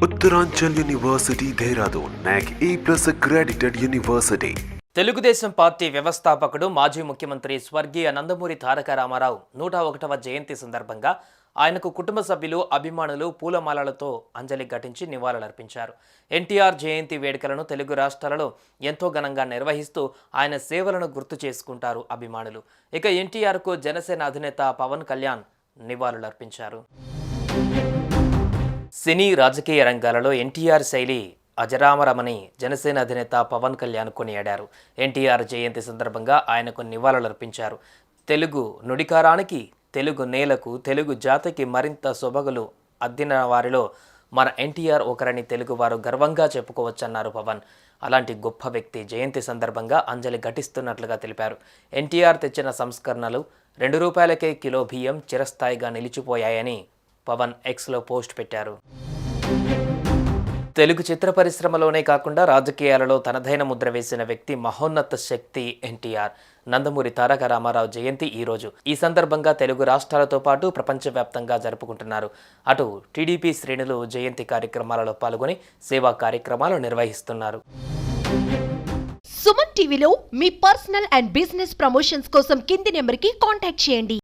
Uttaranchal University, Dehradun, NAC A+ accredited university. Telugu Desam party వ్యవస్థాపకుడు మాజీ ముఖ్యమంత్రి స్వర్గీయ నందమూరి తారక రామారావు 101వ జయంతి సందర్భంగా ఆయనకు కుటుంబ సభ్యులు అభిమానులు పూలమాలలతో అంజలి ఘటించి నివాళులర్పించారు. ఎన్టీఆర్ జయంతి వేడుకలను తెలుగు రాష్ట్రాలలో ఎంతో ఘనంగా నిర్వహిస్తూ ఆయన సేవలను గుర్తు చేసుకుంటారు అభిమానులు. ఇక ఎన్టీఆర్కు జనసేన అధినేత పవన్ కళ్యాణ్ నివాళులర్పించారు. సినీ రాజకీయ రంగాలలో ఎన్టీఆర్ శైలి అజరామరమని జనసేన అధినేత పవన్ కళ్యాణ్ కొనియాడారు. ఎన్టీఆర్ జయంతి సందర్భంగా ఆయనకు నివాళులర్పించారు. తెలుగు నుడికారానికి, తెలుగు నేలకు, తెలుగు జాతికి మరింత సొబగులు అద్దిన వారిలో మన ఎన్టీఆర్ ఒకరని తెలుగువారు గర్వంగా చెప్పుకోవచ్చన్నారు పవన్. అలాంటి గొప్ప వ్యక్తి జయంతి సందర్భంగా అంజలి ఘటిస్తున్నట్లుగా తెలిపారు. ఎన్టీఆర్ తెచ్చిన సంస్కరణలు ₹2కే కిలో బియ్యం చిరస్థాయిగా నిలిచిపోయాయని పవన్ ఎక్స్లో పోస్ట్ పెట్టారు. తెలుగు చిత్ర పరిశ్రమలోనే కాకుండా రాజకీయాలలో తనదైన ముద్ర వేసిన వ్యక్తి, మహోన్నత శక్తి ఎన్టీఆర్. నందమూరి తారక రామారావు జయంతి ఈరోజు. ఈ సందర్భంగా తెలుగు రాష్ట్రాలతో పాటు ప్రపంచవ్యాప్తంగా జరుపుకుంటున్నారు. అటు టీడీపీ శ్రేణులు జయంతి కార్యక్రమాలలో పాల్గొని సేవా కార్యక్రమాలు నిర్వహిస్తున్నారు. సుమన్ టీవీలో మీ పర్సనల్ అండ్ బిజినెస్ ప్రమోషన్స్ కోసం కింది నెంబర్కి కాంటాక్ట్ చేయండి.